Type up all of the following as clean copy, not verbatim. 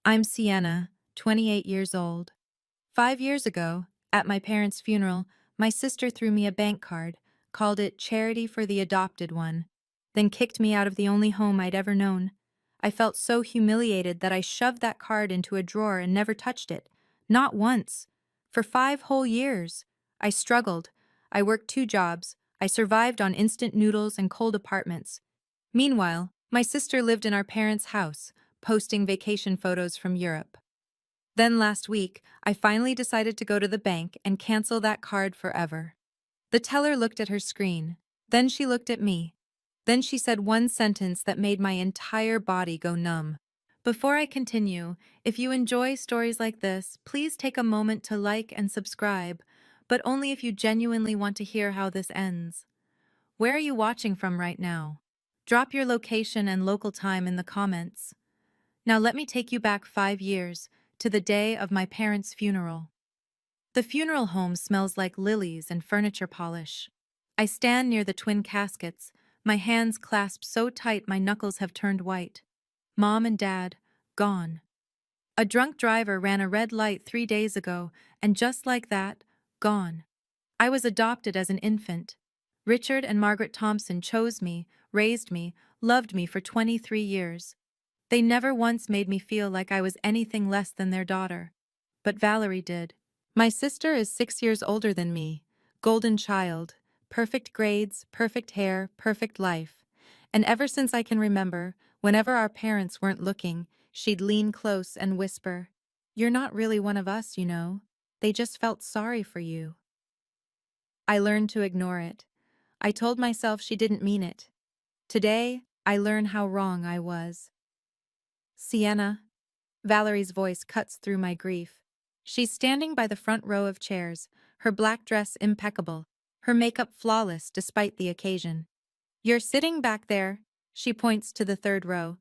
I'm Sienna, 28 years old. 5 years ago, at my parents' funeral, my sister threw me a bank card, called it Charity for the Adopted One, then kicked me out of the only home I'd ever known. I felt so humiliated that I shoved that card into a drawer and never touched it. Not once. For 5 whole years. I struggled. I worked 2 jobs. I survived on instant noodles and cold apartments. Meanwhile, my sister lived in our parents' house, posting vacation photos from Europe. Then last week, I finally decided to go to the bank and cancel that card forever. The teller looked at her screen. Then she looked at me. Then she said one sentence that made my entire body go numb. Before I continue, if you enjoy stories like this, please take a moment to like and subscribe, but only if you genuinely want to hear how this ends. Where are you watching from right now? Drop your location and local time in the comments. Now let me take you back 5 years, to the day of my parents' funeral. The funeral home smells like lilies and furniture polish. I stand near the twin caskets, my hands clasped so tight my knuckles have turned white. Mom and Dad, gone. A drunk driver ran a red light 3 days ago, and just like that, gone. I was adopted as an infant. Richard and Margaret Thompson chose me, raised me, loved me for 23 years. They never once made me feel like I was anything less than their daughter. But Valerie did. My sister is 6 years older than me. Golden child. Perfect grades, perfect hair, perfect life. And ever since I can remember, whenever our parents weren't looking, she'd lean close and whisper, "You're not really one of us, you know. They just felt sorry for you." I learned to ignore it. I told myself she didn't mean it. Today, I learn how wrong I was. Sienna. Valerie's voice cuts through my grief. She's standing by the front row of chairs, her black dress impeccable, her makeup flawless despite the occasion. "You're sitting back there," she points to the third row.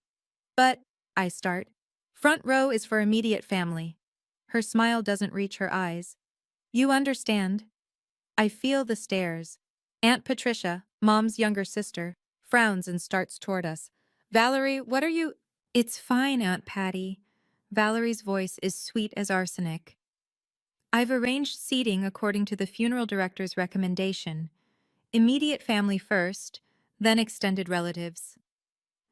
"But," I start. "Front row is for immediate family." Her smile doesn't reach her eyes. "You understand." I feel the stares. Aunt Patricia, Mom's younger sister, frowns and starts toward us. "Valerie, what are you—" "It's fine, Aunt Patty." Valerie's voice is sweet as arsenic. "I've arranged seating according to the funeral director's recommendation. Immediate family first, then extended relatives."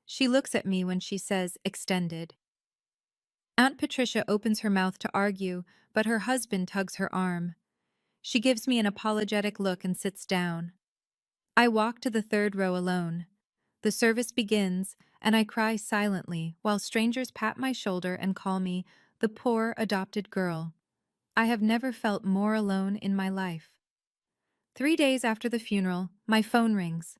She looks at me when she says extended. Aunt Patricia opens her mouth to argue, but her husband tugs her arm. She gives me an apologetic look and sits down. I walk to the third row alone. The service begins, and I cry silently while strangers pat my shoulder and call me the poor adopted girl. I have never felt more alone in my life. 3 days after the funeral, my phone rings.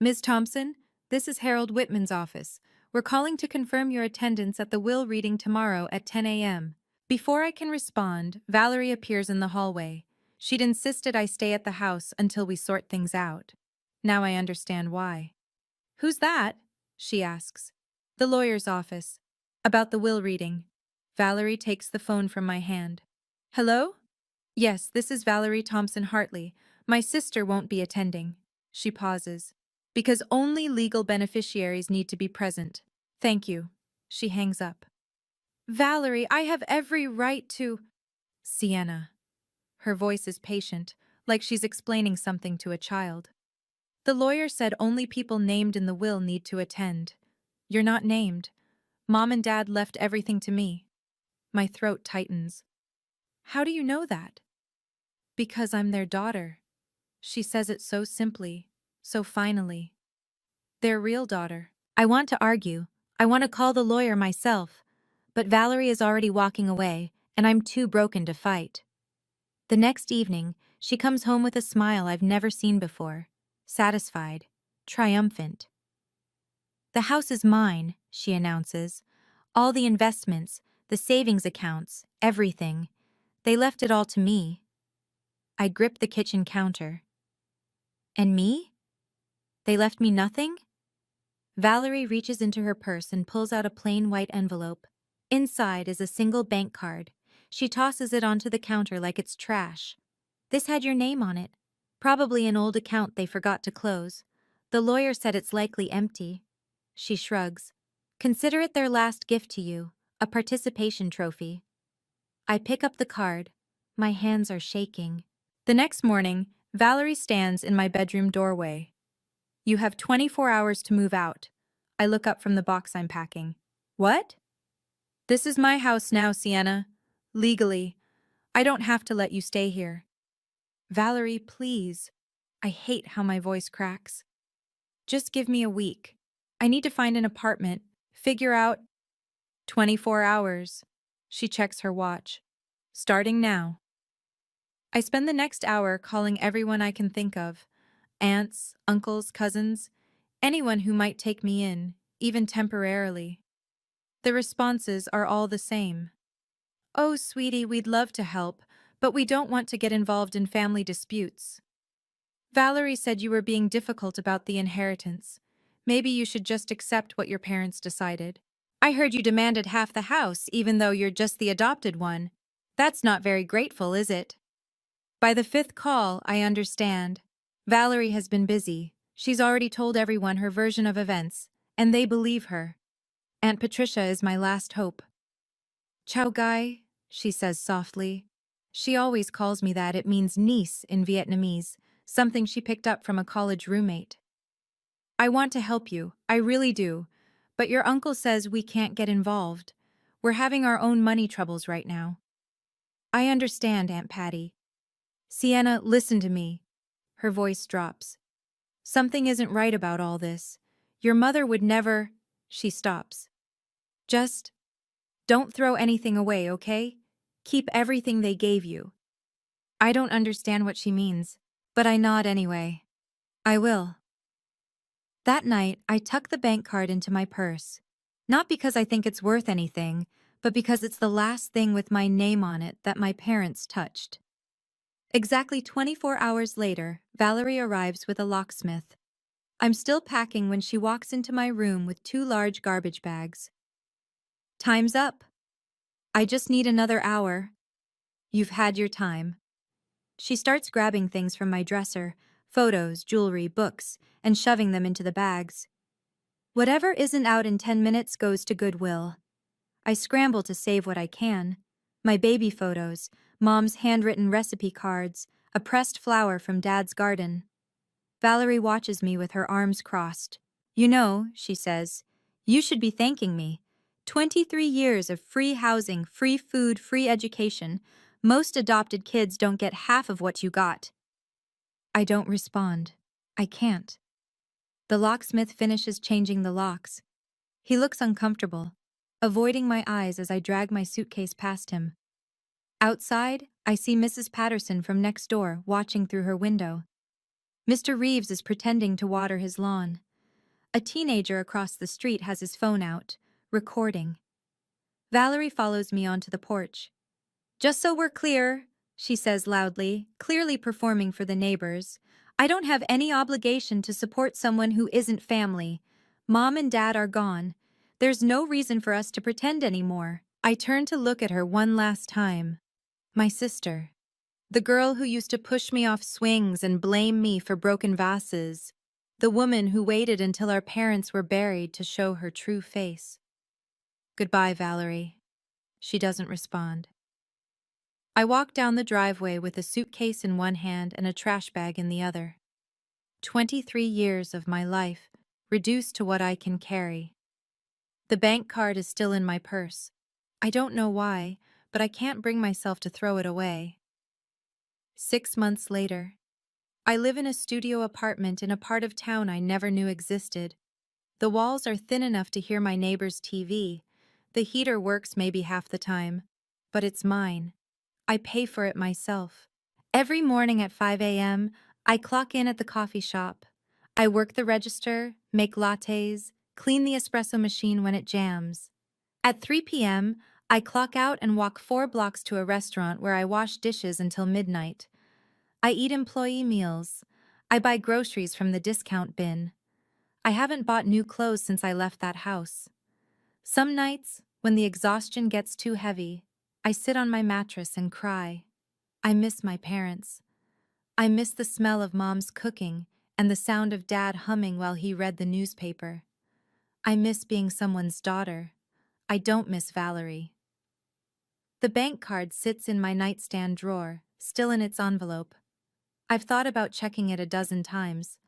"Ms. Thompson, this is Harold Whitman's office. We're calling to confirm your attendance at the will reading tomorrow at 10 a.m. Before I can respond, Valerie appears in the hallway. She'd insisted I stay at the house until we sort things out. Now I understand why. "Who's that?" she asks. "The lawyer's office. About the will reading." Valerie takes the phone from my hand. "Hello?" "Yes, this is Valerie Thompson Hartley. My sister won't be attending." She pauses. "Because only legal beneficiaries need to be present. Thank you." She hangs up. "Valerie, I have every right to—" "Sienna." Her voice is patient, like she's explaining something to a child. "The lawyer said only people named in the will need to attend. You're not named. Mom and Dad left everything to me." My throat tightens. "How do you know that?" "Because I'm their daughter." She says it so simply, so finally. Their real daughter. I want to argue. I want to call the lawyer myself. But Valerie is already walking away, and I'm too broken to fight. The next evening, she comes home with a smile I've never seen before. Satisfied. Triumphant. "The house is mine," she announces. "All the investments, the savings accounts, everything. They left it all to me." I grip the kitchen counter. "And me? They left me nothing?" Valerie reaches into her purse and pulls out a plain white envelope. Inside is a single bank card. She tosses it onto the counter like it's trash. "This had your name on it. Probably an old account they forgot to close. The lawyer said it's likely empty." She shrugs. "Consider it their last gift to you. A participation trophy. I pick up the card. My hands are shaking. The next morning, Valerie stands in my bedroom doorway. You have 24 hours to move out. I look up from the box I'm packing. What? This is my house now, Sienna. Legally. I don't have to let you stay here. Valerie, please. I hate how my voice cracks. Just give me a week. I need to find an apartment, figure out 24 hours. She checks her watch. Starting now. I spend the next hour calling everyone I can think of. Aunts, uncles, cousins, anyone who might take me in, even temporarily. The responses are all the same. Oh, sweetie, we'd love to help, but we don't want to get involved in family disputes. Valerie said you were being difficult about the inheritance. Maybe you should just accept what your parents decided. I heard you demanded half the house, even though you're just the adopted one. That's not very grateful, is it? By the fifth call, I understand. Valerie has been busy. She's already told everyone her version of events, and they believe her. Aunt Patricia is my last hope. Chao Gai, she says softly. She always calls me that. It means niece in Vietnamese, something she picked up from a college roommate. I want to help you, I really do, but your uncle says we can't get involved. We're having our own money troubles right now. I understand, Aunt Patty. Sienna, listen to me. Her voice drops. Something isn't right about all this. Your mother would never… She stops. Just don't throw anything away, okay? Keep everything they gave you. I don't understand what she means, but I nod anyway. I will. That night, I tuck the bank card into my purse. Not because I think it's worth anything, but because it's the last thing with my name on it that my parents touched. Exactly 24 hours later, Valerie arrives with a locksmith. I'm still packing when she walks into my room with 2 large garbage bags. Time's up. I just need another hour. You've had your time. She starts grabbing things from my dresser, photos, jewelry, books, and shoving them into the bags. Whatever isn't out in 10 minutes goes to Goodwill. I scramble to save what I can. My baby photos, Mom's handwritten recipe cards, a pressed flower from Dad's garden. Valerie watches me with her arms crossed. You know, she says, you should be thanking me. 23 years of free housing, free food, free education. Most adopted kids don't get half of what you got. I don't respond. I can't. The locksmith finishes changing the locks. He looks uncomfortable, avoiding my eyes as I drag my suitcase past him. Outside, I see Mrs. Patterson from next door watching through her window. Mr. Reeves is pretending to water his lawn. A teenager across the street has his phone out, recording. Valerie follows me onto the porch. Just so we're clear, she says loudly, clearly performing for the neighbors, I don't have any obligation to support someone who isn't family. Mom and Dad are gone. There's no reason for us to pretend anymore. I turn to look at her one last time. My sister. The girl who used to push me off swings and blame me for broken vases. The woman who waited until our parents were buried to show her true face. Goodbye, Valerie. She doesn't respond. I walk down the driveway with a suitcase in one hand and a trash bag in the other. 23 years of my life, reduced to what I can carry. The bank card is still in my purse. I don't know why, but I can't bring myself to throw it away. 6 months later. I live in a studio apartment in a part of town I never knew existed. The walls are thin enough to hear my neighbor's TV. The heater works maybe half the time, but it's mine. I pay for it myself. Every morning at 5 a.m., I clock in at the coffee shop. I work the register, make lattes, clean the espresso machine when it jams. At 3 p.m., I clock out and walk 4 blocks to a restaurant where I wash dishes until midnight. I eat employee meals. I buy groceries from the discount bin. I haven't bought new clothes since I left that house. Some nights, when the exhaustion gets too heavy, I sit on my mattress and cry. I miss my parents. I miss the smell of Mom's cooking and the sound of Dad humming while he read the newspaper. I miss being someone's daughter. I don't miss Valerie. The bank card sits in my nightstand drawer, still in its envelope. I've thought about checking it a dozen times.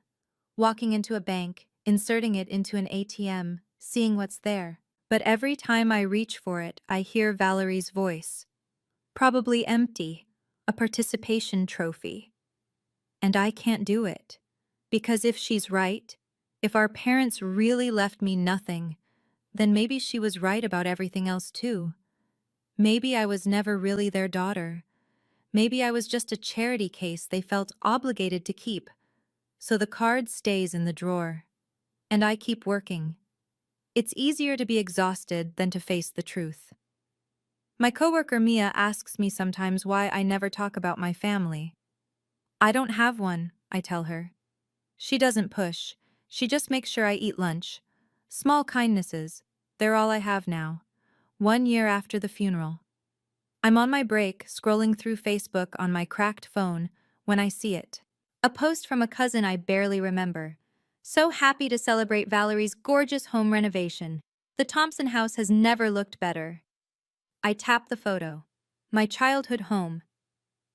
Walking into a bank, inserting it into an ATM, seeing what's there. But every time I reach for it, I hear Valerie's voice. Probably empty, a participation trophy. And I can't do it. Because if she's right, if our parents really left me nothing, then maybe she was right about everything else too. Maybe I was never really their daughter. Maybe I was just a charity case they felt obligated to keep. So the card stays in the drawer. And I keep working. It's easier to be exhausted than to face the truth. My coworker Mia asks me sometimes why I never talk about my family. I don't have one, I tell her. She doesn't push. She just makes sure I eat lunch. Small kindnesses. They're all I have now. 1 year after the funeral. I'm on my break, scrolling through Facebook on my cracked phone, when I see it. A post from a cousin I barely remember. So happy to celebrate Valerie's gorgeous home renovation. The Thompson house has never looked better. I tap the photo. My childhood home.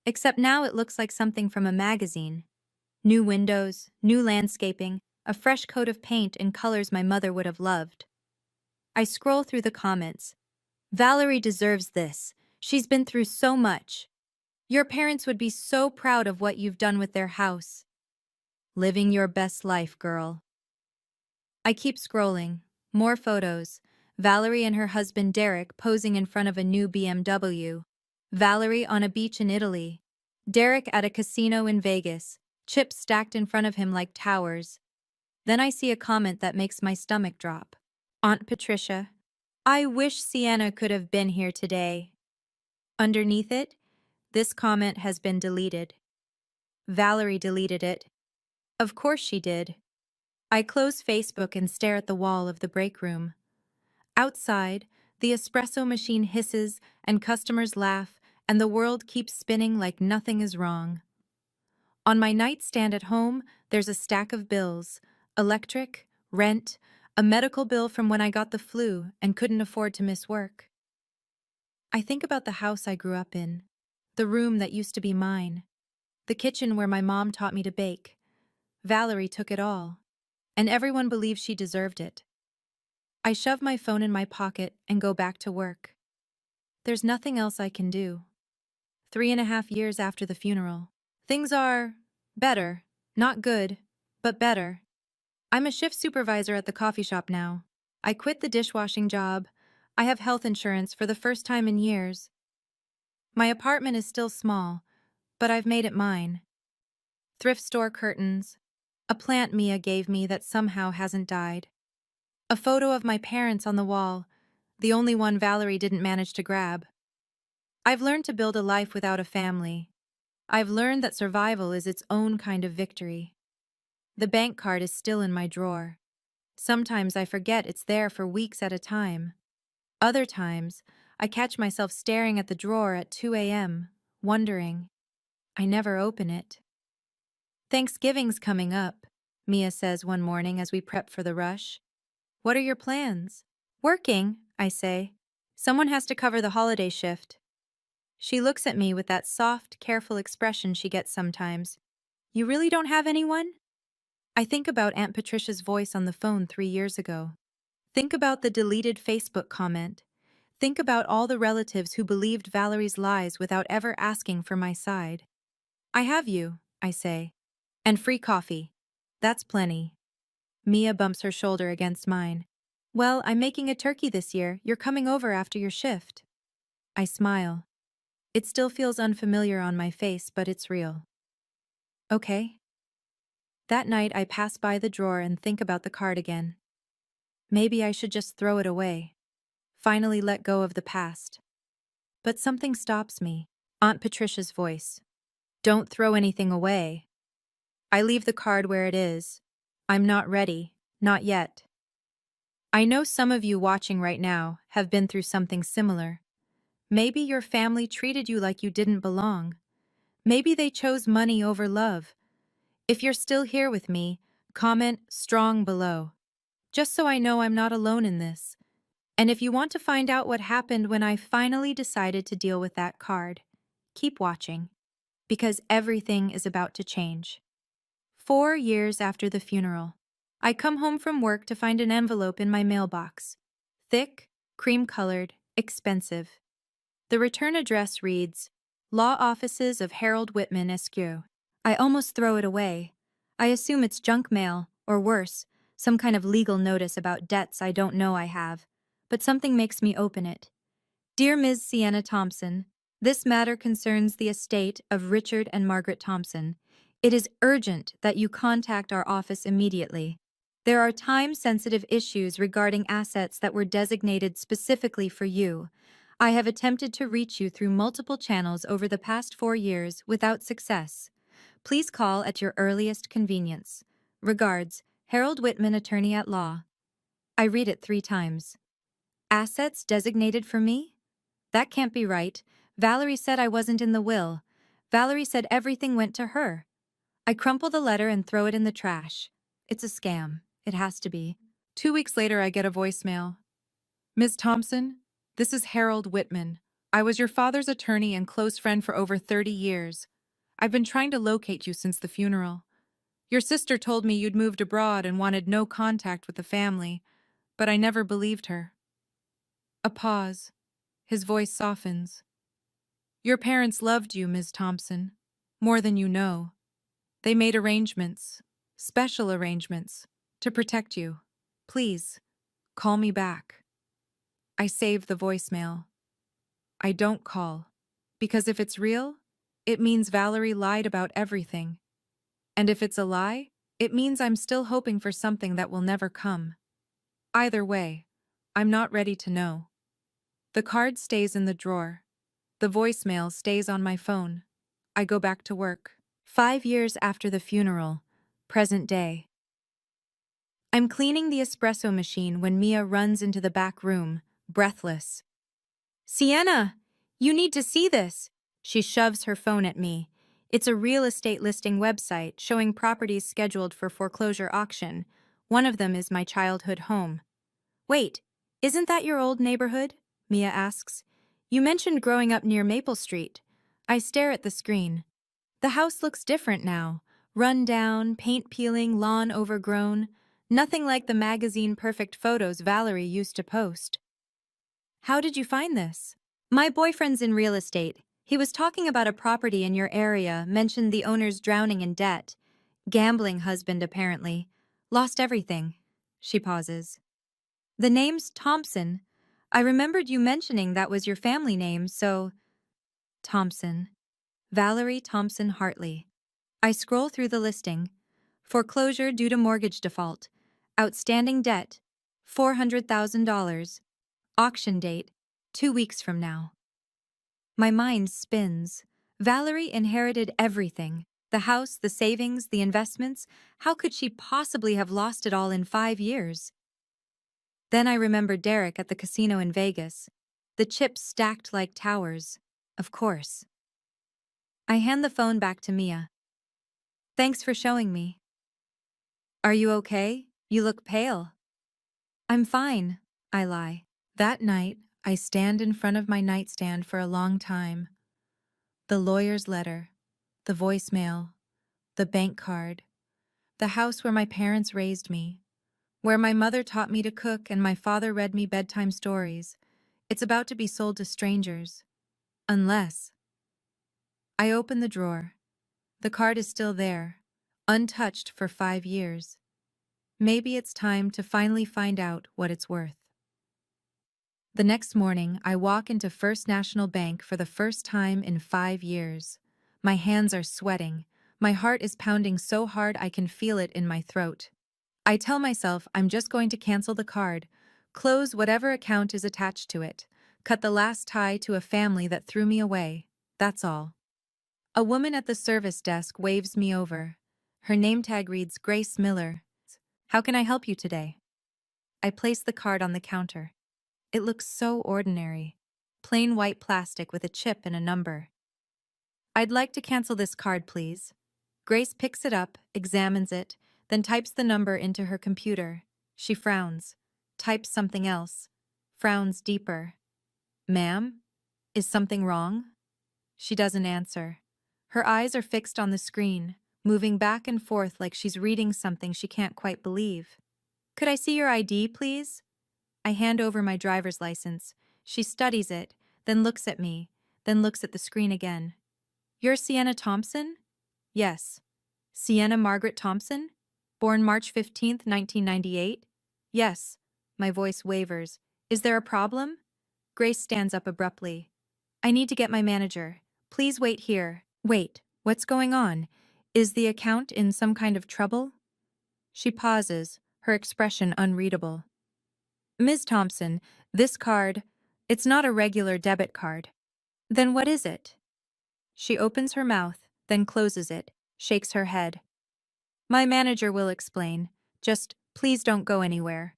Except now it looks like something from a magazine. New windows, new landscaping, a fresh coat of paint in colors my mother would have loved. I scroll through the comments. Valerie deserves this. She's been through so much. Your parents would be so proud of what you've done with their house. Living your best life, girl. I keep scrolling. More photos. Valerie and her husband Derek posing in front of a new BMW. Valerie on a beach in Italy. Derek at a casino in Vegas. Chips stacked in front of him like towers. Then I see a comment that makes my stomach drop. Aunt Patricia. I wish Sienna could have been here today. Underneath it, this comment has been deleted. Valerie deleted it. Of course she did. I close Facebook and stare at the wall of the break room. Outside, the espresso machine hisses and customers laugh and the world keeps spinning like nothing is wrong. On my nightstand at home, there's a stack of bills, electric, rent, a medical bill from when I got the flu and couldn't afford to miss work. I think about the house I grew up in, the room that used to be mine, the kitchen where my mom taught me to bake. Valerie took it all, and everyone believes she deserved it. I shove my phone in my pocket and go back to work. There's nothing else I can do. 3.5 years after the funeral. Things are better, not good, but better. I'm a shift supervisor at the coffee shop now. I quit the dishwashing job. I have health insurance for the first time in years. My apartment is still small, but I've made it mine. Thrift store curtains. A plant Mia gave me that somehow hasn't died. A photo of my parents on the wall, the only one Valerie didn't manage to grab. I've learned to build a life without a family. I've learned that survival is its own kind of victory. The bank card is still in my drawer. Sometimes I forget it's there for weeks at a time. Other times, I catch myself staring at the drawer at 2 a.m., wondering. I never open it. Thanksgiving's coming up, Mia says one morning as we prep for the rush. What are your plans? Working, I say. Someone has to cover the holiday shift. She looks at me with that soft, careful expression she gets sometimes. You really don't have anyone? I think about Aunt Patricia's voice on the phone 3 years ago. Think about the deleted Facebook comment. Think about all the relatives who believed Valerie's lies without ever asking for my side. I have you, I say. And free coffee. That's plenty. Mia bumps her shoulder against mine. Well, I'm making a turkey this year. You're coming over after your shift. I smile. It still feels unfamiliar on my face, but it's real. Okay. That night I pass by the drawer and think about the card again. Maybe I should just throw it away. Finally let go of the past. But something stops me. Aunt Patricia's voice. Don't throw anything away. I leave the card where it is. I'm not ready. Not yet. I know some of you watching right now have been through something similar. Maybe your family treated you like you didn't belong. Maybe they chose money over love. If you're still here with me, comment strong below. Just so I know I'm not alone in this. And if you want to find out what happened when I finally decided to deal with that card, keep watching, because everything is about to change. 4 years after the funeral, I come home from work to find an envelope in my mailbox. Thick, cream-colored, expensive. The return address reads, Law Offices of Harold Whitman, Esq. I almost throw it away. I assume it's junk mail, or worse, some kind of legal notice about debts I don't know I have. But something makes me open it. Dear Ms. Sienna Thompson, this matter concerns the estate of Richard and Margaret Thompson. It is urgent that you contact our office immediately. There are time-sensitive issues regarding assets that were designated specifically for you. I have attempted to reach you through multiple channels over the past 4 years without success. Please call at your earliest convenience. Regards, Harold Whitman, attorney at law. I read it 3 times. Assets designated for me? That can't be right. Valerie said I wasn't in the will. Valerie said everything went to her. I crumple the letter and throw it in the trash. It's a scam. It has to be. 2 weeks later, I get a voicemail. Ms. Thompson, this is Harold Whitman. I was your father's attorney and close friend for over 30 years. I've been trying to locate you since the funeral. Your sister told me you'd moved abroad and wanted no contact with the family, but I never believed her. A pause. His voice softens. Your parents loved you, Ms. Thompson, more than you know. They made arrangements, special arrangements, to protect you. Please, call me back. I save the voicemail. I don't call, because if it's real, it means Valerie lied about everything. And if it's a lie, it means I'm still hoping for something that will never come. Either way, I'm not ready to know. The card stays in the drawer. The voicemail stays on my phone. I go back to work. 5 years after the funeral, present day. I'm cleaning the espresso machine when Mia runs into the back room, breathless. Sienna, you need to see this. She shoves her phone at me. It's a real estate listing website showing properties scheduled for foreclosure auction. One of them is my childhood home. Wait, isn't that your old neighborhood? Mia asks. You mentioned growing up near Maple Street. I stare at the screen. The house looks different now. Run down, paint peeling, lawn overgrown. Nothing like the magazine perfect photos Valerie used to post. How did you find this? My boyfriend's in real estate. He was talking about a property in your area, mentioned the owner's drowning in debt. Gambling husband, apparently. Lost everything. She pauses. The name's Thompson. I remembered you mentioning that was your family name, so... Thompson. Valerie Thompson Hartley. I scroll through the listing. Foreclosure due to mortgage default. Outstanding debt. $400,000. Auction date. 2 weeks from now. My mind spins. Valerie inherited everything. The house, the savings, the investments. How could she possibly have lost it all in 5 years? Then I remember Derek at the casino in Vegas. The chips stacked like towers. Of course. I hand the phone back to Mia. Thanks for showing me. Are you okay? You look pale. I'm fine, I lie. That night, I stand in front of my nightstand for a long time. The lawyer's letter, the voicemail, the bank card, the house where my parents raised me, where my mother taught me to cook and my father read me bedtime stories. It's about to be sold to strangers. Unless. I open the drawer. The card is still there, untouched for 5 years. Maybe it's time to finally find out what it's worth. The next morning, I walk into First National Bank for the first time in 5 years. My hands are sweating. My heart is pounding so hard I can feel it in my throat. I tell myself I'm just going to cancel the card, close whatever account is attached to it, cut the last tie to a family that threw me away. That's all. A woman at the service desk waves me over. Her name tag reads Grace Miller. How can I help you today? I place the card on the counter. It looks so ordinary. Plain white plastic with a chip and a number. I'd like to cancel this card, please. Grace picks it up, examines it, then types the number into her computer. She frowns. Types something else. frowns deeper. Ma'am? Is something wrong? She doesn't answer. Her eyes are fixed on the screen, moving back and forth like she's reading something she can't quite believe. Could I see your ID, please? I hand over my driver's license. She studies it, then looks at me, then looks at the screen again. You're Sienna Thompson? Yes. Sienna Margaret Thompson? Born March 15th, 1998? Yes. My voice wavers. Is there a problem? Grace stands up abruptly. I need to get my manager. Please wait here. Wait, what's going on? Is the account in some kind of trouble? She pauses, her expression unreadable. Ms. Thompson, this card, it's not a regular debit card. Then what is it? She opens her mouth, then closes it, shakes her head. My manager will explain. Just, please don't go anywhere.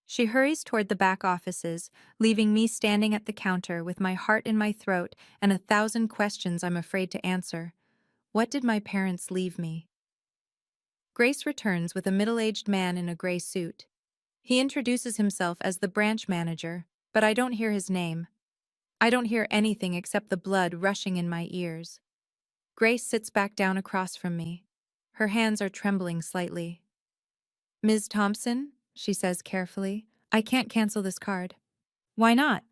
She hurries toward the back offices, leaving me standing at the counter with my heart in my throat and 1,000 questions I'm afraid to answer. What did my parents leave me? Grace returns with a middle-aged man in a gray suit. He introduces himself as the branch manager, but I don't hear his name. I don't hear anything except the blood rushing in my ears. Grace sits back down across from me. Her hands are trembling slightly. Ms. Thompson, she says carefully, I can't cancel this card. Why not?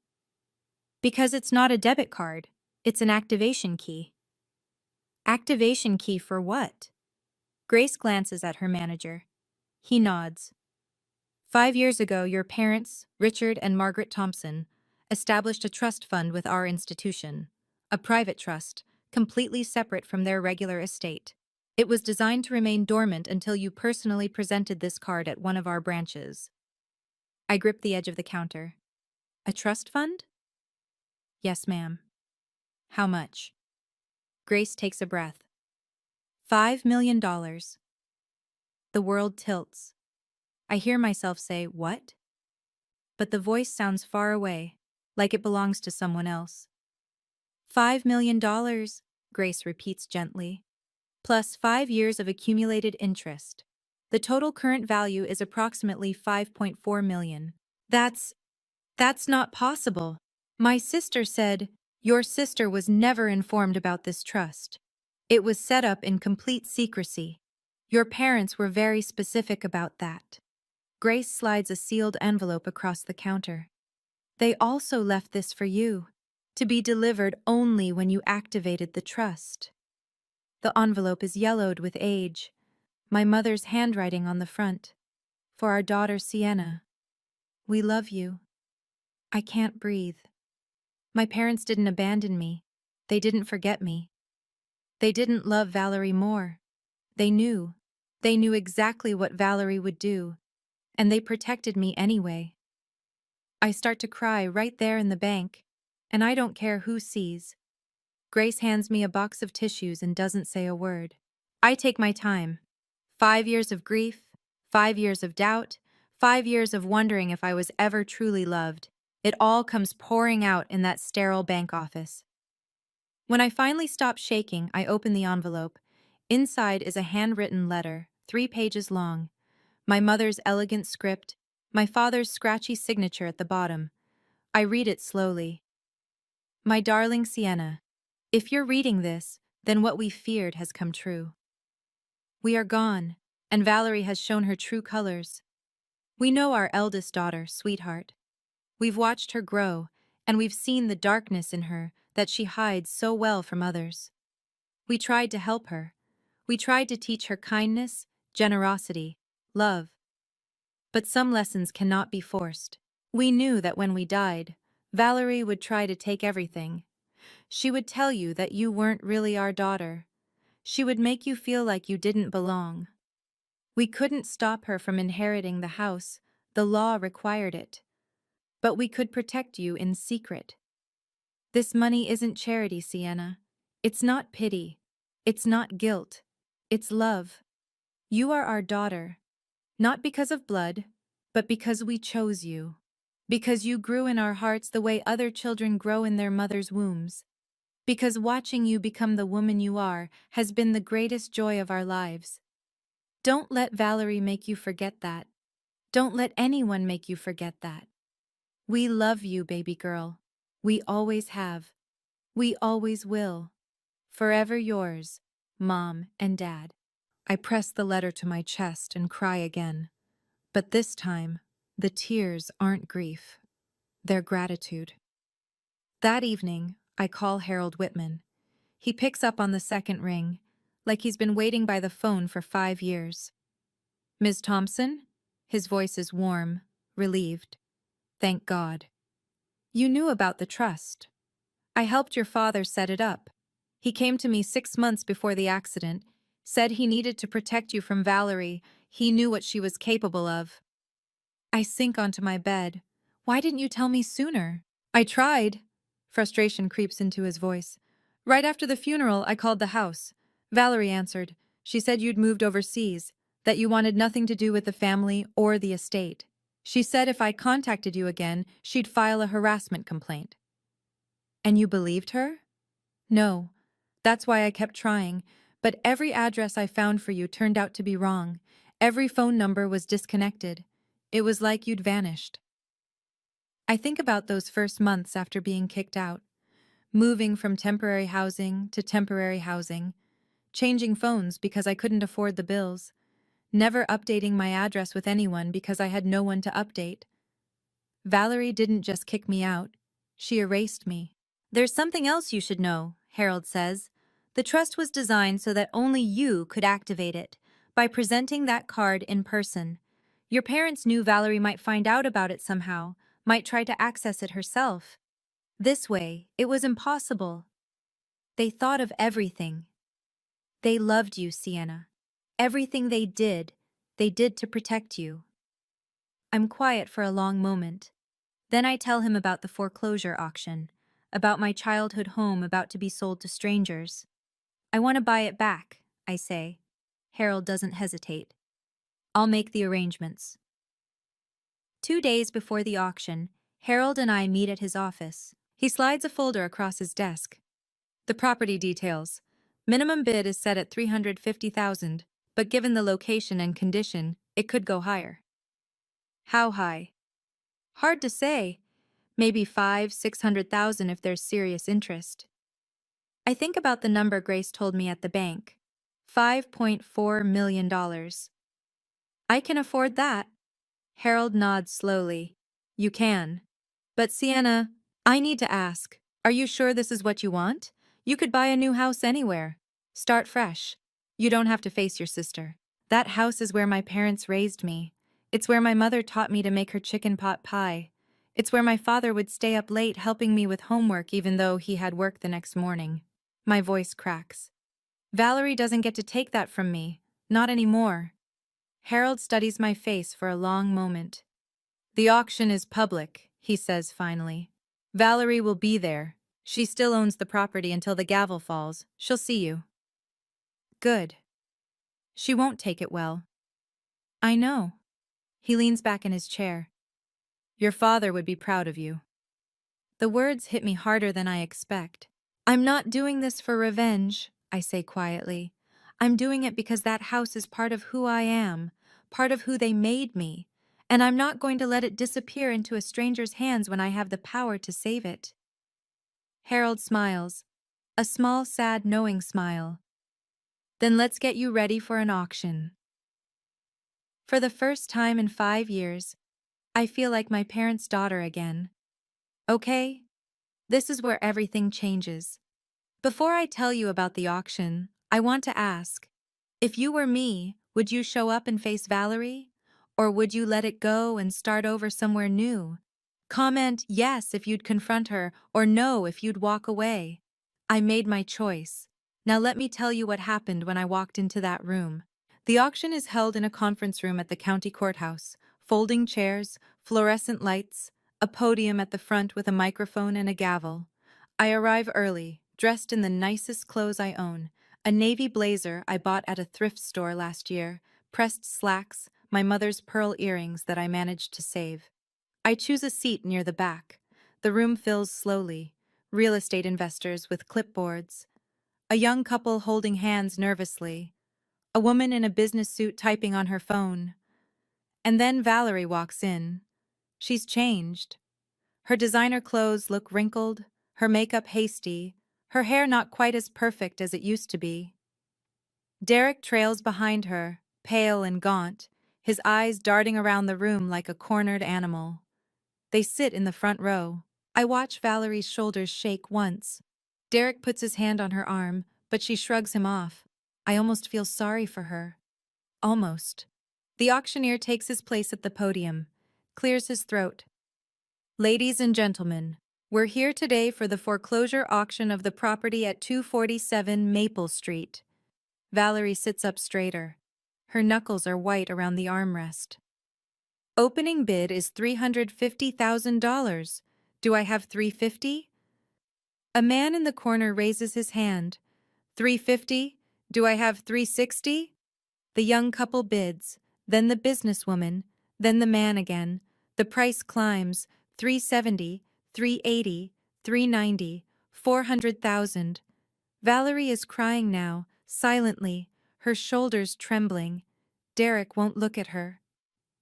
Because it's not a debit card. It's an activation key. Activation key for what? Grace glances at her manager. He nods. 5 years ago, your parents, Richard and Margaret Thompson, established a trust fund with our institution, a private trust, completely separate from their regular estate. It was designed to remain dormant until you personally presented this card at one of our branches. I grip the edge of the counter. A trust fund? Yes, ma'am. How much? Grace takes a breath. $5 million. The world tilts. I hear myself say, what? But the voice sounds far away, like it belongs to someone else. $5 million, Grace repeats gently, plus 5 years of accumulated interest. The total current value is approximately $5.4 million. That's not possible. My sister said, your sister was never informed about this trust. It was set up in complete secrecy. Your parents were very specific about that. Grace slides a sealed envelope across the counter. They also left this for you, to be delivered only when you activated the trust. The envelope is yellowed with age, my mother's handwriting on the front. For our daughter Sienna. We love you. I can't breathe. My parents didn't abandon me. They didn't forget me. They didn't love Valerie more. They knew. They knew exactly what Valerie would do, and they protected me anyway. I start to cry right there in the bank, and I don't care who sees. Grace hands me a box of tissues and doesn't say a word. I take my time. 5 years of grief, 5 years of doubt, 5 years of wondering if I was ever truly loved. It all comes pouring out in that sterile bank office. When I finally stop shaking, I open the envelope. Inside is a handwritten letter, 3 pages long. My mother's elegant script, my father's scratchy signature at the bottom. I read it slowly. My darling Sienna, if you're reading this, then what we feared has come true. We are gone, and Valerie has shown her true colors. We know our eldest daughter, sweetheart. We've watched her grow, and we've seen the darkness in her that she hides so well from others. We tried to help her. We tried to teach her kindness, generosity, love. But some lessons cannot be forced. We knew that when we died, Valerie would try to take everything. She would tell you that you weren't really our daughter. She would make you feel like you didn't belong. We couldn't stop her from inheriting the house. The law required it. But we could protect you in secret. This money isn't charity, Sienna. It's not pity. It's not guilt. It's love. You are our daughter, not because of blood, but because we chose you. Because you grew in our hearts the way other children grow in their mother's wombs. Because watching you become the woman you are has been the greatest joy of our lives. Don't let Valerie make you forget that. Don't let anyone make you forget that. We love you, baby girl. We always have. We always will. Forever yours, Mom and Dad. I press the letter to my chest and cry again. But this time, the tears aren't grief. They're gratitude. That evening, I call Harold Whitman. He picks up on the second ring, like he's been waiting by the phone for 5 years. Ms. Thompson? His voice is warm, relieved. Thank God. You knew about the trust. I helped your father set it up. He came to me 6 months before the accident, said he needed to protect you from Valerie. He knew what she was capable of. I sink onto my bed. Why didn't you tell me sooner? I tried. Frustration creeps into his voice. Right after the funeral, I called the house. Valerie answered. She said you'd moved overseas, that you wanted nothing to do with the family or the estate. She said if I contacted you again, she'd file a harassment complaint. And you believed her? No. That's why I kept trying, but every address I found for you turned out to be wrong. Every phone number was disconnected. It was like you'd vanished. I think about those first months after being kicked out, moving from temporary housing to temporary housing, changing phones because I couldn't afford the bills, never updating my address with anyone because I had no one to update. Valerie didn't just kick me out, she erased me. There's something else you should know, Harold says. The trust was designed so that only you could activate it, by presenting that card in person. Your parents knew Valerie might find out about it somehow, might try to access it herself. This way, it was impossible. They thought of everything. They loved you, Sienna. Everything they did to protect you. I'm quiet for a long moment. Then I tell him about the foreclosure auction, about my childhood home about to be sold to strangers. I want to buy it back, I say. Harold doesn't hesitate. I'll make the arrangements. 2 days before the auction, Harold and I meet at his office. He slides a folder across his desk. The property details. Minimum bid is set at $350,000, but given the location and condition, it could go higher. How high? Hard to say. Maybe 500,000–600,000 if there's serious interest. I think about the number Grace told me at the bank. $5.4 million. I can afford that. Harold nods slowly. You can. But Sienna, I need to ask, are you sure this is what you want? You could buy a new house anywhere. Start fresh. You don't have to face your sister. That house is where my parents raised me. It's where my mother taught me to make her chicken pot pie. It's where my father would stay up late helping me with homework even though he had work the next morning. My voice cracks. Valerie doesn't get to take that from me. Not anymore. Harold studies my face for a long moment. The auction is public, he says finally. Valerie will be there. She still owns the property until the gavel falls. She'll see you. Good. She won't take it well. I know. He leans back in his chair. Your father would be proud of you. The words hit me harder than I expect. I'm not doing this for revenge, I say quietly. I'm doing it because that house is part of who I am, part of who they made me, and I'm not going to let it disappear into a stranger's hands when I have the power to save it. Harold smiles, a small, sad, knowing smile. Then let's get you ready for an auction. For the first time in 5 years, I feel like my parents' daughter again. Okay? This is where everything changes. Before I tell you about the auction, I want to ask, if you were me, would you show up and face Valerie? Or would you let it go and start over somewhere new? Comment yes if you'd confront her, or no if you'd walk away. I made my choice. Now let me tell you what happened when I walked into that room. The auction is held in a conference room at the county courthouse. Folding chairs, fluorescent lights, a podium at the front with a microphone and a gavel. I arrive early, dressed in the nicest clothes I own. A navy blazer I bought at a thrift store last year, pressed slacks, my mother's pearl earrings that I managed to save. I choose a seat near the back. The room fills slowly. Real estate investors with clipboards. A young couple holding hands nervously. A woman in a business suit typing on her phone. And then Valerie walks in. She's changed. Her designer clothes look wrinkled, her makeup hasty, her hair not quite as perfect as it used to be. Derek trails behind her, pale and gaunt, his eyes darting around the room like a cornered animal. They sit in the front row. I watch Valerie's shoulders shake once. Derek puts his hand on her arm, but she shrugs him off. I almost feel sorry for her. Almost. The auctioneer takes his place at the podium, clears his throat. Ladies and gentlemen, we're here today for the foreclosure auction of the property at 247 Maple Street. Valerie sits up straighter. Her knuckles are white around the armrest. Opening bid is $350,000. Do I have $350? A man in the corner raises his hand. $350? Do I have $360? The young couple bids, then the businesswoman, then the man again. The price climbs, $370, $380, $390, $400,000. Valerie is crying now, silently, her shoulders trembling. Derek won't look at her.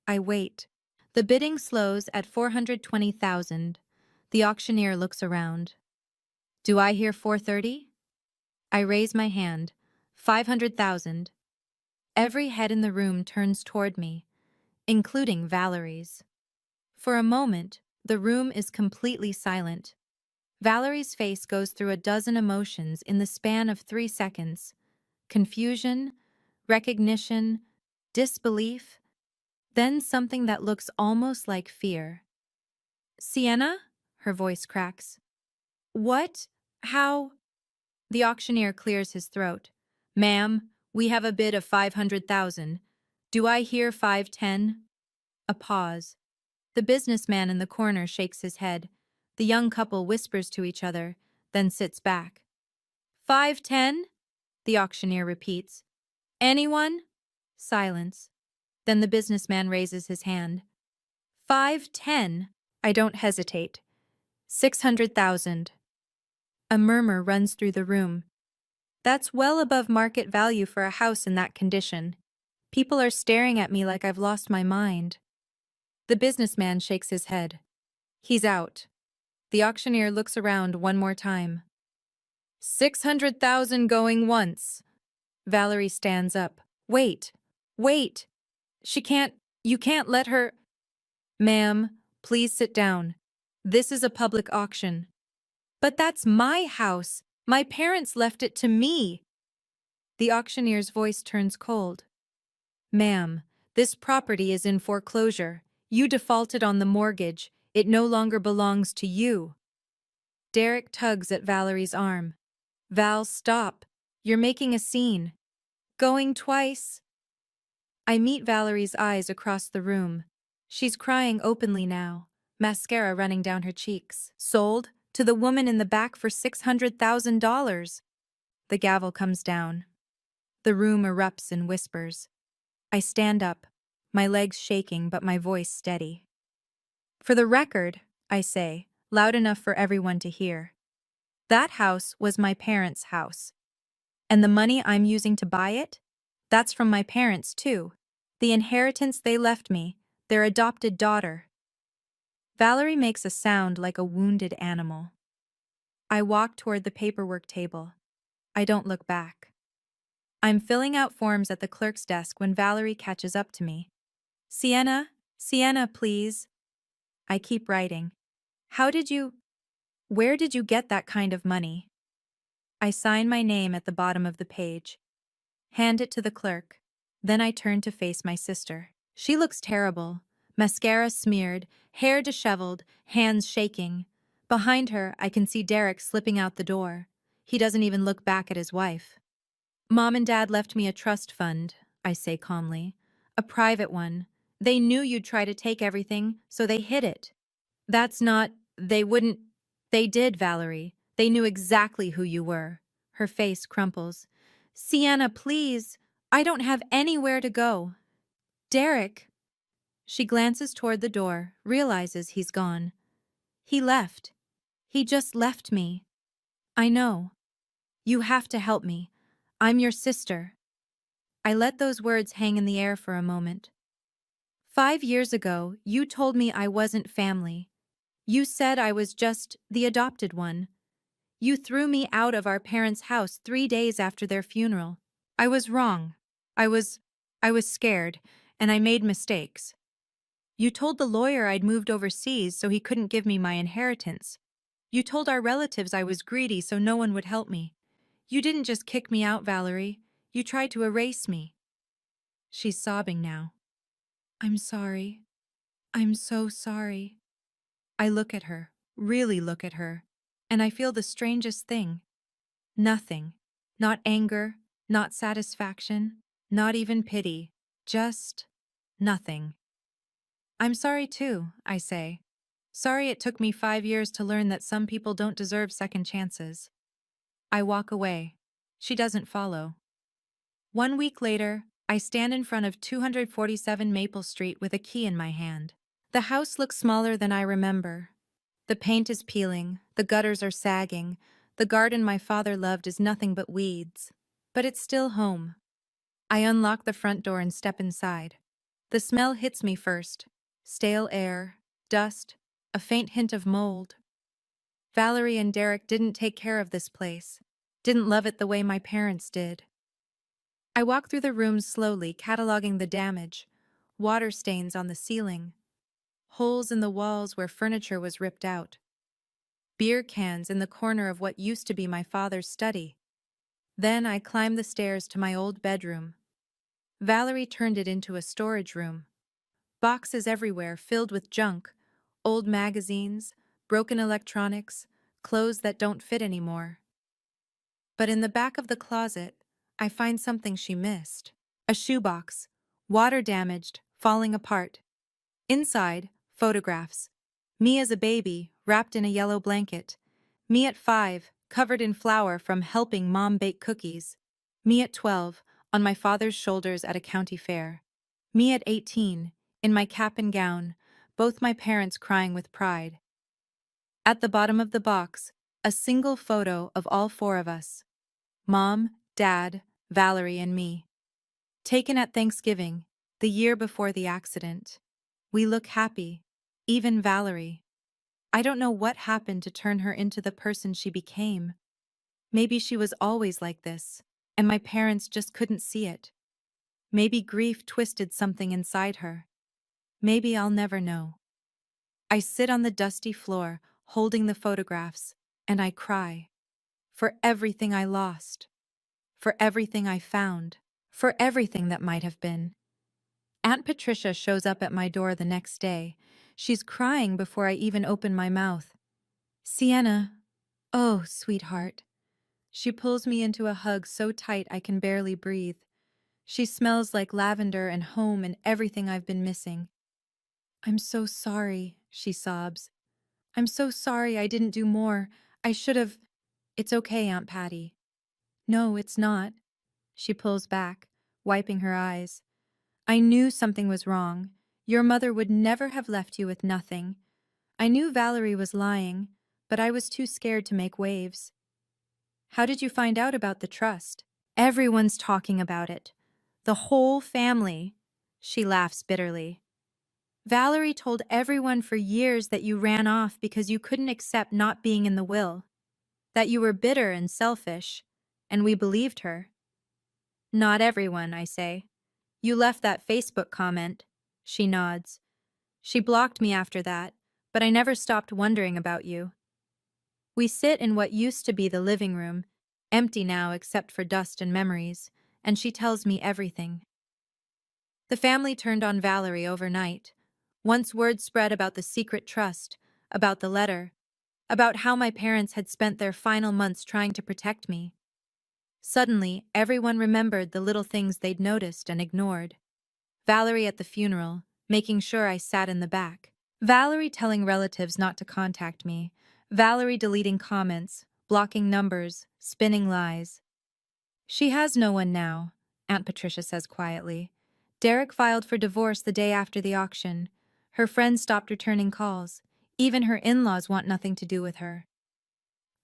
I wait. The bidding slows at $420,000. The auctioneer looks around. Do I hear $430? I raise my hand. $500,000. Every head in the room turns toward me, including Valerie's. For a moment, the room is completely silent. Valerie's face goes through a dozen emotions in the span of 3 seconds. Confusion, recognition, disbelief, then something that looks almost like fear. Sienna? Her voice cracks. What? How? The auctioneer clears his throat. Ma'am, we have a bid of $500,000. Do I hear 510? A pause. The businessman in the corner shakes his head. The young couple whispers to each other, then sits back. 510? The auctioneer repeats. Anyone? Silence. Then the businessman raises his hand. 510? I don't hesitate. 600,000. A murmur runs through the room. That's well above market value for a house in that condition. People are staring at me like I've lost my mind. The businessman shakes his head. He's out. The auctioneer looks around one more time. 600,000 going once. Valerie stands up. Wait. Wait. You can't let her. Ma'am, please sit down. This is a public auction. But that's my house. My parents left it to me. The auctioneer's voice turns cold. Ma'am, this property is in foreclosure. You defaulted on the mortgage. It no longer belongs to you. Derek tugs at Valerie's arm. Val, stop. You're making a scene. Going twice. I meet Valerie's eyes across the room. She's crying openly now, mascara running down her cheeks. Sold to the woman in the back for $600,000. The gavel comes down. The room erupts in whispers. I stand up, my legs shaking but my voice steady. For the record, I say, loud enough for everyone to hear. That house was my parents' house. And the money I'm using to buy it? That's from my parents, too. The inheritance they left me, their adopted daughter. Valerie makes a sound like a wounded animal. I walk toward the paperwork table. I don't look back. I'm filling out forms at the clerk's desk when Valerie catches up to me. Sienna, please. I keep writing. Where did you get that kind of money? I sign my name at the bottom of the page. Hand it to the clerk. Then I turn to face my sister. She looks terrible. Mascara smeared, hair disheveled, hands shaking. Behind her, I can see Derek slipping out the door. He doesn't even look back at his wife. Mom and Dad left me a trust fund, I say calmly. A private one. They knew you'd try to take everything, so they hid it. They did, Valerie. They knew exactly who you were. Her face crumples. Sienna, please. I don't have anywhere to go. Derek. She glances toward the door, realizes he's gone. He left. He just left me. I know. You have to help me. I'm your sister. I let those words hang in the air for a moment. 5 years ago, you told me I wasn't family. You said I was just the adopted one. You threw me out of our parents' house 3 days after their funeral. I was wrong. I was. I was scared, and I made mistakes. You told the lawyer I'd moved overseas so he couldn't give me my inheritance. You told our relatives I was greedy so no one would help me. You didn't just kick me out, Valerie. You tried to erase me. She's sobbing now. I'm sorry. I'm so sorry. I look at her, really look at her, and I feel the strangest thing. Nothing. Not anger, not satisfaction, not even pity. Just nothing. I'm sorry too, I say. Sorry it took me 5 years to learn that some people don't deserve second chances. I walk away. She doesn't follow. 1 week later, I stand in front of 247 Maple Street with a key in my hand. The house looks smaller than I remember. The paint is peeling, the gutters are sagging, the garden my father loved is nothing but weeds. But it's still home. I unlock the front door and step inside. The smell hits me first. Stale air, dust, a faint hint of mold. Valerie and Derek didn't take care of this place, didn't love it the way my parents did. I walk through the rooms slowly, cataloging the damage. Water stains on the ceiling, holes in the walls where furniture was ripped out, beer cans in the corner of what used to be my father's study. Then I climb the stairs to my old bedroom. Valerie turned it into a storage room. Boxes everywhere filled with junk, old magazines, broken electronics, clothes that don't fit anymore. But in the back of the closet, I find something she missed. A shoebox, water damaged, falling apart. Inside, photographs. Me as a baby, wrapped in a yellow blanket. Me at 5, covered in flour from helping Mom bake cookies. Me at 12, on my father's shoulders at a county fair. Me at 18, in my cap and gown, both my parents crying with pride. At the bottom of the box, a single photo of all 4 of us. Mom, Dad, Valerie, and me. Taken at Thanksgiving, the year before the accident. We look happy, even Valerie. I don't know what happened to turn her into the person she became. Maybe she was always like this, and my parents just couldn't see it. Maybe grief twisted something inside her. Maybe I'll never know. I sit on the dusty floor, holding the photographs, and I cry. For everything I lost. For everything I found. For everything that might have been. Aunt Patricia shows up at my door the next day. She's crying before I even open my mouth. Sienna, oh, sweetheart. She pulls me into a hug so tight I can barely breathe. She smells like lavender and home and everything I've been missing. I'm so sorry, she sobs. I'm so sorry I didn't do more. I should have. It's okay, Aunt Patty. No, it's not. She pulls back, wiping her eyes. I knew something was wrong. Your mother would never have left you with nothing. I knew Valerie was lying, but I was too scared to make waves. How did you find out about the trust? Everyone's talking about it. The whole family. She laughs bitterly. Valerie told everyone for years that you ran off because you couldn't accept not being in the will, that you were bitter and selfish, and we believed her. Not everyone, I say. You left that Facebook comment. She nods. She blocked me after that, but I never stopped wondering about you. We sit in what used to be the living room, empty now except for dust and memories, and she tells me everything. The family turned on Valerie overnight. Once word spread about the secret trust, about the letter, about how my parents had spent their final months trying to protect me. Suddenly, everyone remembered the little things they'd noticed and ignored. Valerie at the funeral, making sure I sat in the back. Valerie telling relatives not to contact me. Valerie deleting comments, blocking numbers, spinning lies. She has no one now, Aunt Patricia says quietly. Derek filed for divorce the day after the auction. Her friends stopped returning calls. Even her in-laws want nothing to do with her.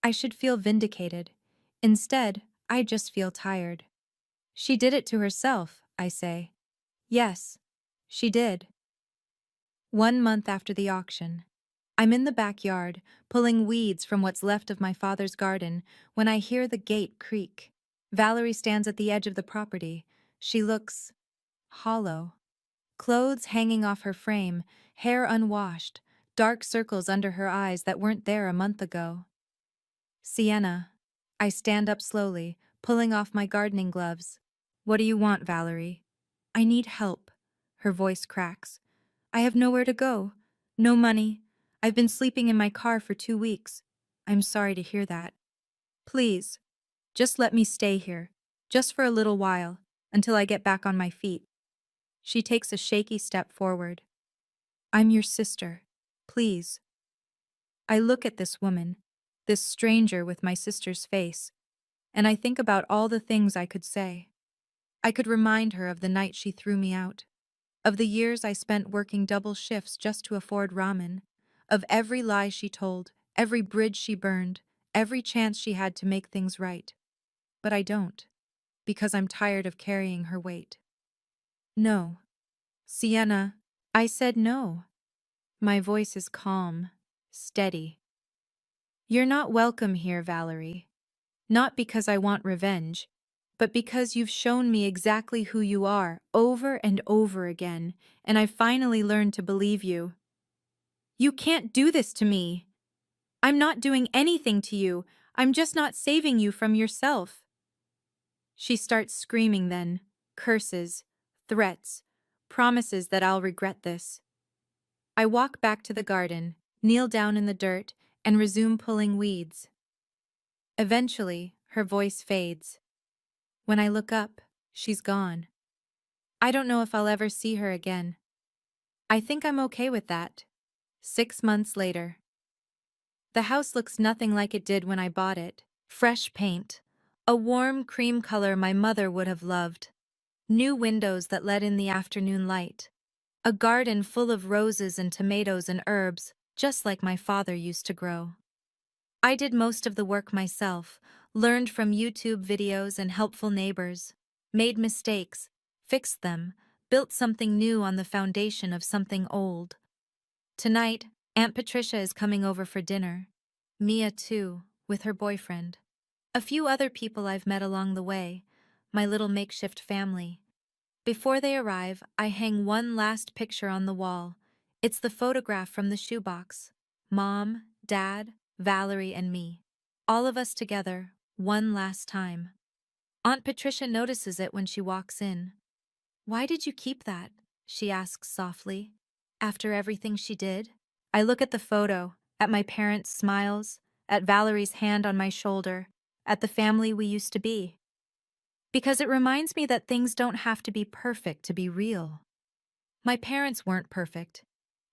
I should feel vindicated. Instead, I just feel tired. She did it to herself, I say. Yes, she did. 1 month after the auction. I'm in the backyard, pulling weeds from what's left of my father's garden, when I hear the gate creak. Valerie stands at the edge of the property. She looks hollow. Clothes hanging off her frame, hair unwashed, dark circles under her eyes that weren't there a month ago. Sienna. I stand up slowly, pulling off my gardening gloves. What do you want, Valerie? I need help. Her voice cracks. I have nowhere to go. No money. I've been sleeping in my car for 2 weeks. I'm sorry to hear that. Please, just let me stay here, just for a little while, until I get back on my feet. She takes a shaky step forward. I'm your sister. Please. I look at this woman, this stranger with my sister's face, and I think about all the things I could say. I could remind her of the night she threw me out, of the years I spent working double shifts just to afford ramen, of every lie she told, every bridge she burned, every chance she had to make things right. But I don't, because I'm tired of carrying her weight. No. Sienna, I said no. My voice is calm, steady. You're not welcome here, Valerie. Not because I want revenge, but because you've shown me exactly who you are over and over again, and I've finally learned to believe you. You can't do this to me. I'm not doing anything to you. I'm just not saving you from yourself. She starts screaming then, curses, threats, promises that I'll regret this. I walk back to the garden, kneel down in the dirt, and resume pulling weeds. Eventually, her voice fades. When I look up, she's gone. I don't know if I'll ever see her again. I think I'm okay with that. 6 months later. The house looks nothing like it did when I bought it. Fresh paint. A warm cream color my mother would have loved. New windows that let in the afternoon light. A garden full of roses and tomatoes and herbs, just like my father used to grow. I did most of the work myself, learned from YouTube videos and helpful neighbors, made mistakes, fixed them, built something new on the foundation of something old. Tonight, Aunt Patricia is coming over for dinner. Mia, too, with her boyfriend. A few other people I've met along the way, my little makeshift family. Before they arrive, I hang one last picture on the wall. It's the photograph from the shoebox. Mom, Dad, Valerie, and me. All of us together, one last time. Aunt Patricia notices it when she walks in. Why did you keep that? She asks softly. After everything she did? I look at the photo, at my parents' smiles, at Valerie's hand on my shoulder, at the family we used to be. Because it reminds me that things don't have to be perfect to be real. My parents weren't perfect.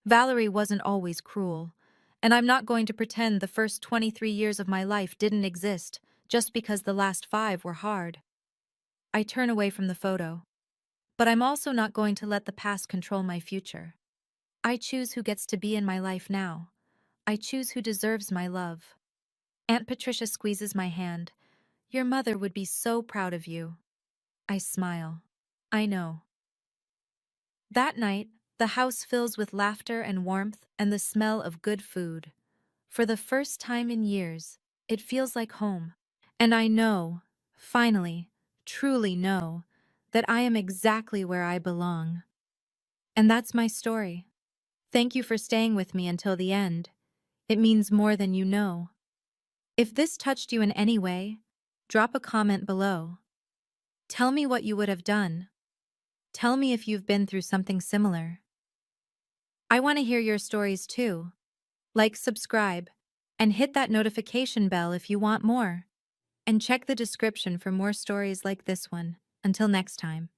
Valerie wasn't always cruel. And I'm not going to pretend the first 23 years of my life didn't exist just because the last 5 were hard. I turn away from the photo. But I'm also not going to let the past control my future. I choose who gets to be in my life now. I choose who deserves my love. Aunt Patricia squeezes my hand. Your mother would be so proud of you. I smile. I know. That night, the house fills with laughter and warmth and the smell of good food. For the first time in years, it feels like home. And I know, finally, truly know, that I am exactly where I belong. And that's my story. Thank you for staying with me until the end. It means more than you know. If this touched you in any way, drop a comment below. Tell me what you would have done. Tell me if you've been through something similar. I want to hear your stories too. Like, subscribe, and hit that notification bell if you want more. And check the description for more stories like this one. Until next time.